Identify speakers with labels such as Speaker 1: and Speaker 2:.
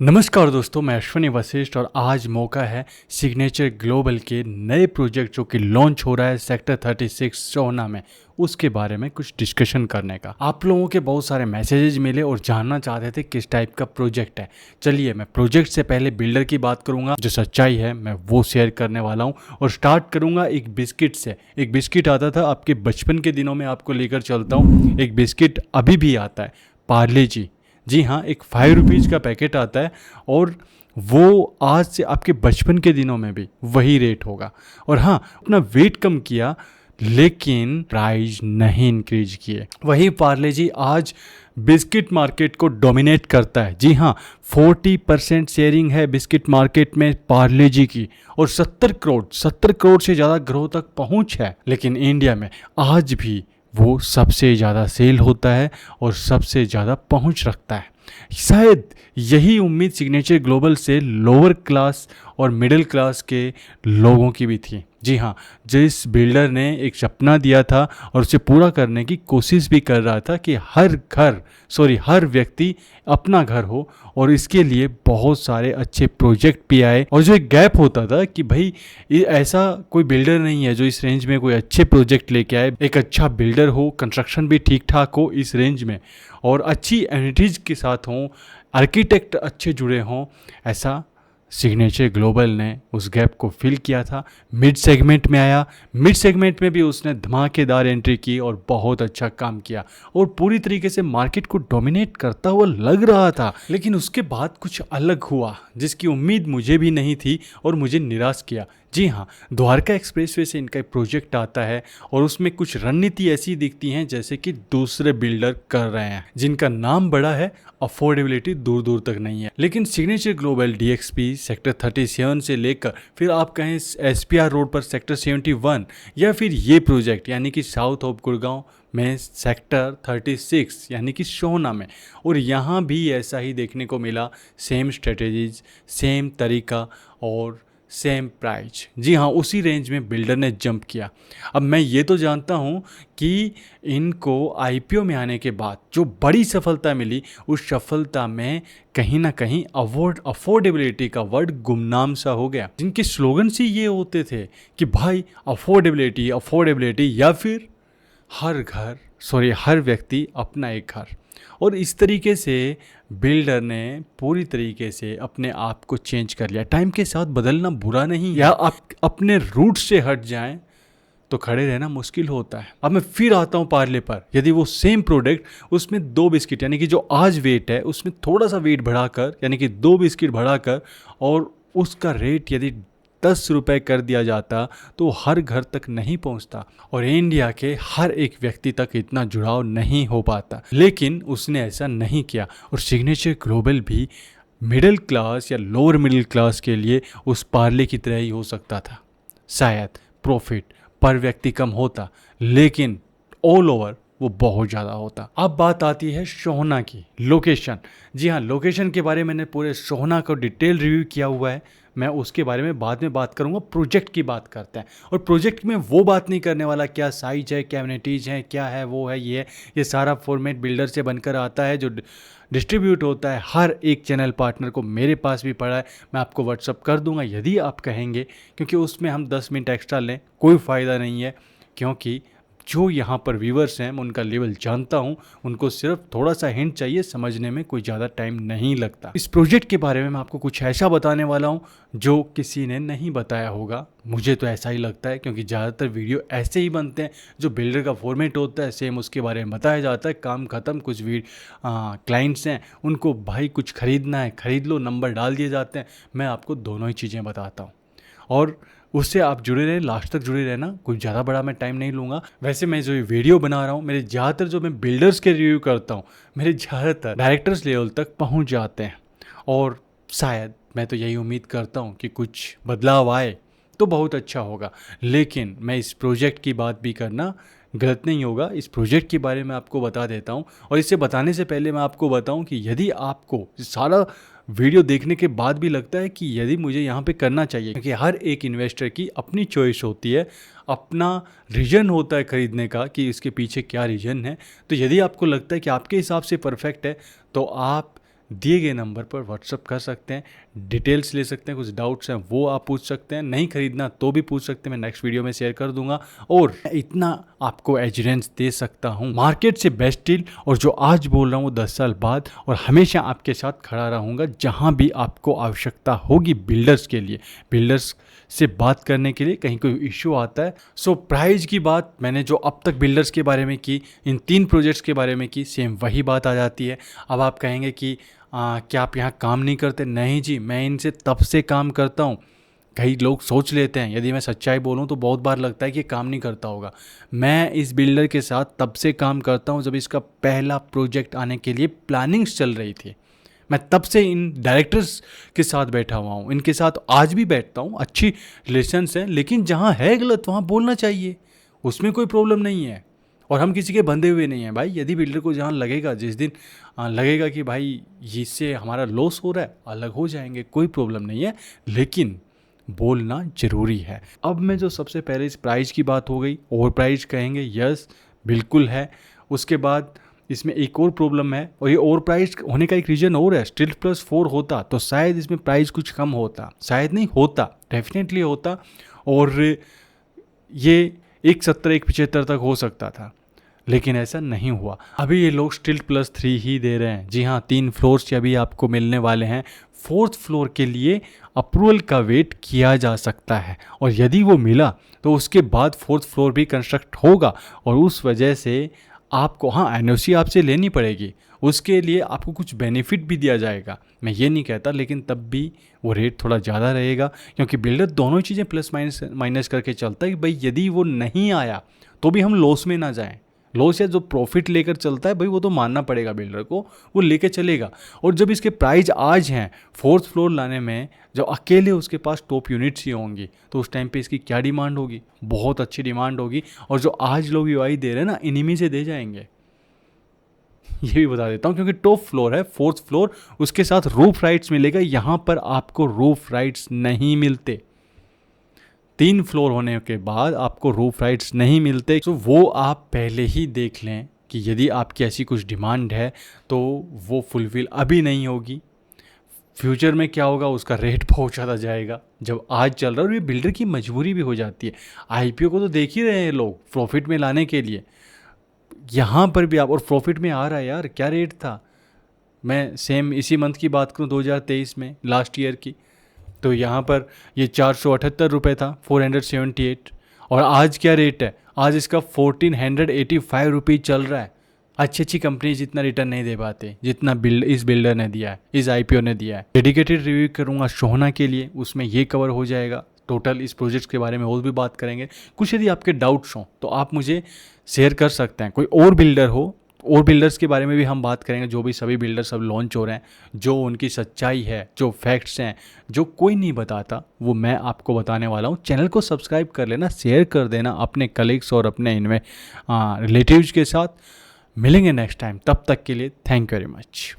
Speaker 1: नमस्कार दोस्तों, मैं अश्विनी वशिष्ठ और आज मौका है सिग्नेचर ग्लोबल के नए प्रोजेक्ट जो कि लॉन्च हो रहा है सेक्टर 36 सोहना में, उसके बारे में कुछ डिस्कशन करने का। आप लोगों के बहुत सारे मैसेजेस मिले और जानना चाहते थे किस टाइप का प्रोजेक्ट है। चलिए, मैं प्रोजेक्ट से पहले बिल्डर की बात करूंगा, जो सच्चाई है मैं वो शेयर करने वाला हूँ और स्टार्ट करूंगा एक बिस्किट से। एक बिस्किट आता था आपके बचपन के दिनों में, आपको लेकर चलता हूँ। एक बिस्किट अभी भी आता है, पार्ले जी हाँ, एक 5 रुपीज़ का पैकेट आता है और वो आज से आपके बचपन के दिनों में भी वही रेट होगा। और हाँ, अपना वेट कम किया लेकिन प्राइस नहीं इंक्रीज किए। वही पार्ले जी आज बिस्किट मार्केट को डोमिनेट करता है। जी हाँ, 40% शेयरिंग है बिस्किट मार्केट में पार्ले जी की और 70 करोड़ से ज़्यादा ग्रोथ तक पहुँच है। लेकिन इंडिया में आज भी वो सबसे ज़्यादा सेल होता है और सबसे ज़्यादा पहुंच रखता है। शायद यही उम्मीद सिग्नेचर ग्लोबल से लोअर क्लास और मिडिल क्लास के लोगों की भी थी। जी हाँ, जिस बिल्डर ने एक सपना दिया था और उसे पूरा करने की कोशिश भी कर रहा था कि हर व्यक्ति अपना घर हो, और इसके लिए बहुत सारे अच्छे प्रोजेक्ट भी आए। और जो एक गैप होता था कि भाई ये ऐसा कोई बिल्डर नहीं है जो इस रेंज में कोई अच्छे प्रोजेक्ट लेके आए, एक अच्छा बिल्डर हो, कंस्ट्रक्शन भी ठीक ठाक हो इस रेंज में और अच्छी एमिनिटीज़ के साथ हों, आर्किटेक्ट अच्छे जुड़े हों, ऐसा सिग्नेचर ग्लोबल ने उस गैप को फिल किया था। मिड सेगमेंट में आया, मिड सेगमेंट में भी उसने धमाकेदार एंट्री की और बहुत अच्छा काम किया और पूरी तरीके से मार्केट को डोमिनेट करता हुआ लग रहा था। लेकिन उसके बाद कुछ अलग हुआ जिसकी उम्मीद मुझे भी नहीं थी और मुझे निराश किया। जी हाँ, द्वारका एक्सप्रेसवे से इनका एक प्रोजेक्ट आता है और उसमें कुछ रणनीति ऐसी दिखती हैं जैसे कि दूसरे बिल्डर कर रहे हैं, जिनका नाम बड़ा है, अफोर्डेबिलिटी दूर दूर तक नहीं है। लेकिन सिग्नेचर ग्लोबल DXP सेक्टर 37 से लेकर फिर आप कहें SPR रोड पर सेक्टर 71 या फिर ये प्रोजेक्ट यानी कि साउथ ऑफ गुड़गांव में सेक्टर 36 यानी कि सोहना में, और यहाँ भी ऐसा ही देखने को मिला। सेम स्ट्रेटेजीज, सेम तरीका और सेम प्राइस। जी हाँ, उसी रेंज में बिल्डर ने जंप किया। अब मैं ये तो जानता हूँ कि इनको IPO में आने के बाद जो बड़ी सफलता मिली, उस सफलता में कहीं ना कहीं अफोर्डेबिलिटी का वर्ड गुमनाम सा हो गया। जिनके स्लोगन से ये होते थे कि भाई अफोर्डेबिलिटी या फिर हर व्यक्ति अपना एक घर। और इस तरीके से बिल्डर ने पूरी तरीके से अपने आप को चेंज कर लिया। टाइम के साथ बदलना बुरा नहीं, या आप अपने रूट से हट जाएं तो खड़े रहना मुश्किल होता है। अब मैं फिर आता हूँ पार्ले पर। यदि वो सेम प्रोडक्ट, उसमें 2 बिस्किट यानी कि जो आज वेट है उसमें थोड़ा सा वेट बढ़ाकर यानी कि 2 बिस्किट बढ़ाकर और उसका रेट यदि 10 रुपये कर दिया जाता तो हर घर तक नहीं पहुंचता और इंडिया के हर एक व्यक्ति तक इतना जुड़ाव नहीं हो पाता। लेकिन उसने ऐसा नहीं किया और सिग्नेचर ग्लोबल भी मिडिल क्लास या लोअर मिडिल क्लास के लिए उस पार्ले की तरह ही हो सकता था। शायद प्रॉफिट पर व्यक्ति कम होता लेकिन ऑल ओवर वो बहुत ज़्यादा होता। अब बात आती है सोहना की लोकेशन। जी हाँ, लोकेशन के बारे में मैंने पूरे सोहना का डिटेल रिव्यू किया हुआ है, मैं उसके बारे में बाद में बात करूंगा। प्रोजेक्ट की बात करते हैं और प्रोजेक्ट में वो बात नहीं करने वाला क्या साइज है, क्या एमिनिटीज़ हैं, क्या है, वो है, ये सारा फॉर्मेट बिल्डर से बनकर आता है जो डिस्ट्रीब्यूट होता है हर एक चैनल पार्टनर को। मेरे पास भी पड़ा है, मैं आपको व्हाट्सअप कर दूंगा यदि आप कहेंगे, क्योंकि उसमें हम 10 मिनट एक्स्ट्रा लें कोई फ़ायदा नहीं है, क्योंकि जो यहाँ पर व्यूवर्स हैं मैं उनका लेवल जानता हूँ, उनको सिर्फ थोड़ा सा हिंट चाहिए, समझने में कोई ज़्यादा टाइम नहीं लगता। इस प्रोजेक्ट के बारे में मैं आपको कुछ ऐसा बताने वाला हूँ जो किसी ने नहीं बताया होगा, मुझे तो ऐसा ही लगता है, क्योंकि ज़्यादातर वीडियो ऐसे ही बनते हैं जो बिल्डर का फॉर्मेट होता है सेम उसके बारे में बताया जाता है, काम ख़त्म। कुछ क्लाइंट्स हैं उनको भाई कुछ ख़रीदना है ख़रीद लो, नंबर डाल दिए जाते हैं। मैं आपको दोनों ही चीज़ें बताता हूँ और उससे आप जुड़े रहें, लास्ट तक जुड़े रहना। कुछ ज़्यादा बड़ा मैं टाइम नहीं लूँगा। वैसे मैं जो ये वीडियो बना रहा हूँ, मेरे ज़्यादातर जो मैं बिल्डर्स के रिव्यू करता हूँ, मेरे ज़्यादातर डायरेक्टर्स लेवल तक पहुँच जाते हैं और शायद मैं तो यही उम्मीद करता हूँ कि कुछ बदलाव आए तो बहुत अच्छा होगा। लेकिन मैं इस प्रोजेक्ट की बात भी करना गलत नहीं होगा। इस प्रोजेक्ट के बारे में आपको बता देता हूँ और इसे बताने से पहले मैं आपको बताऊँ कि यदि आपको सारा वीडियो देखने के बाद भी लगता है कि यदि मुझे यहाँ पे करना चाहिए, क्योंकि हर एक इन्वेस्टर की अपनी चॉइस होती है, अपना रीजन होता है खरीदने का कि इसके पीछे क्या रीजन है। तो यदि आपको लगता है कि आपके हिसाब से परफेक्ट है तो आप दिए गए नंबर पर व्हाट्सअप कर सकते हैं, डिटेल्स ले सकते हैं, कुछ डाउट्स हैं वो आप पूछ सकते हैं, नहीं खरीदना तो भी पूछ सकते हैं, मैं नेक्स्ट वीडियो में शेयर कर दूंगा। और इतना आपको एश्योरेंस दे सकता हूँ, मार्केट से बेस्ट डील, और जो आज बोल रहा हूँ वो 10 साल बाद, और हमेशा आपके साथ खड़ा रहूँगा जहाँ भी आपको आवश्यकता होगी बिल्डर्स के लिए, बिल्डर्स से बात करने के लिए कहीं कोई इश्यू आता है। सो प्राइस की बात मैंने जो अब तक बिल्डर्स के बारे में की, इन 3 प्रोजेक्ट्स के बारे में की, सेम वही बात आ जाती है। अब आप कहेंगे कि क्या आप यहाँ काम नहीं करते? नहीं जी, मैं इनसे तब से काम करता हूँ। कई लोग सोच लेते हैं, यदि मैं सच्चाई बोलूँ तो बहुत बार लगता है कि काम नहीं करता होगा। मैं इस बिल्डर के साथ तब से काम करता हूँ जब इसका पहला प्रोजेक्ट आने के लिए प्लानिंग्स चल रही थी। मैं तब से इन डायरेक्टर्स के साथ बैठा हुआ हूँ, इनके साथ आज भी बैठता हूँ, अच्छी रिलेशंस हैं। लेकिन जहाँ है गलत वहाँ बोलना चाहिए, उसमें कोई प्रॉब्लम नहीं है। और हम किसी के बंधे हुए नहीं हैं भाई। यदि बिल्डर को जहाँ लगेगा, जिस दिन लगेगा कि भाई इससे हमारा लॉस हो रहा है, अलग हो जाएंगे, कोई प्रॉब्लम नहीं है। लेकिन बोलना ज़रूरी है। अब मैं जो सबसे पहले इस प्राइस की बात हो गई, ओवर प्राइस कहेंगे, यस बिल्कुल है। उसके बाद इसमें एक और प्रॉब्लम है, और ये ओवर प्राइस होने का एक रीज़न और है। स्टील प्लस 4 होता तो शायद इसमें प्राइस कुछ कम होता, शायद नहीं होता, डेफिनेटली होता, और ये 170 175 तक हो सकता था, लेकिन ऐसा नहीं हुआ। अभी ये लोग स्टील प्लस 3 ही दे रहे हैं। जी हाँ, 3 फ्लोर्स अभी आपको मिलने वाले हैं। 4th फ्लोर के लिए अप्रूवल का वेट किया जा सकता है, और यदि वो मिला तो उसके बाद 4th फ्लोर भी कंस्ट्रक्ट होगा, और उस वजह से आपको एनओसी आपसे लेनी पड़ेगी, उसके लिए आपको कुछ बेनिफिट भी दिया जाएगा। मैं ये नहीं कहता, लेकिन तब भी वो रेट थोड़ा ज़्यादा रहेगा, क्योंकि बिल्डर दोनों चीज़ें प्लस माइनस करके चलता है कि भाई यदि वो नहीं आया तो भी हम लॉस में ना जाएं। लॉस या जो प्रॉफिट लेकर चलता है भाई, वो तो मानना पड़ेगा बिल्डर को, वो लेके चलेगा। और जब इसके प्राइस आज हैं 4th फ्लोर लाने में, जब अकेले उसके पास टॉप यूनिट्स ही होंगी, तो उस टाइम पे इसकी क्या डिमांड होगी? बहुत अच्छी डिमांड होगी। और जो आज लोग यूआई दे रहे हैं ना, इन्हीं में से दे जाएंगे, ये भी बता देता हूँ, क्योंकि टॉप फ्लोर है 4th फ्लोर, उसके साथ रूफ राइट्स मिलेगा। यहाँ पर आपको रूफ राइट्स नहीं मिलते। 3 फ्लोर होने के बाद आपको रूफ राइट्स नहीं मिलते। तो वो आप पहले ही देख लें कि यदि आपकी ऐसी कुछ डिमांड है तो वो फुलफिल अभी नहीं होगी। फ्यूचर में क्या होगा, उसका रेट बहुत ज़्यादा जाएगा। जब आज चल रहा है, और ये बिल्डर की मजबूरी भी हो जाती है। आईपीओ को तो देख ही रहे हैं लोग प्रॉफिट में लाने के लिए, यहाँ पर भी आप, और प्रॉफिट में आ रहा है यार। क्या रेट था, मैं सेम इसी मंथ की बात करूँ 2023 में, लास्ट ईयर की, तो यहाँ पर ये 478 रुपये था, 478। और आज क्या रेट है? आज इसका 1485 रुपये चल रहा है। अच्छी अच्छी कंपनी जितना रिटर्न नहीं दे पाते जितना इस बिल्डर ने दिया है, इस आईपीओ ने दिया है। डेडिकेटेड रिव्यू करूँगा सोहना के लिए, उसमें ये कवर हो जाएगा। टोटल इस प्रोजेक्ट के बारे में और भी बात करेंगे। कुछ यदि आपके डाउट्स हों तो आप मुझे शेयर कर सकते हैं। कोई और बिल्डर हो, और बिल्डर्स के बारे में भी हम बात करेंगे, जो भी सभी बिल्डर्स सब लॉन्च हो रहे हैं, जो उनकी सच्चाई है, जो फैक्ट्स हैं, जो कोई नहीं बताता, वो मैं आपको बताने वाला हूँ। चैनल को सब्सक्राइब कर लेना, शेयर कर देना अपने कलीग्स और अपने इनमें रिलेटिव्स के साथ। मिलेंगे नेक्स्ट टाइम, तब तक के लिए थैंक यू वेरी मच।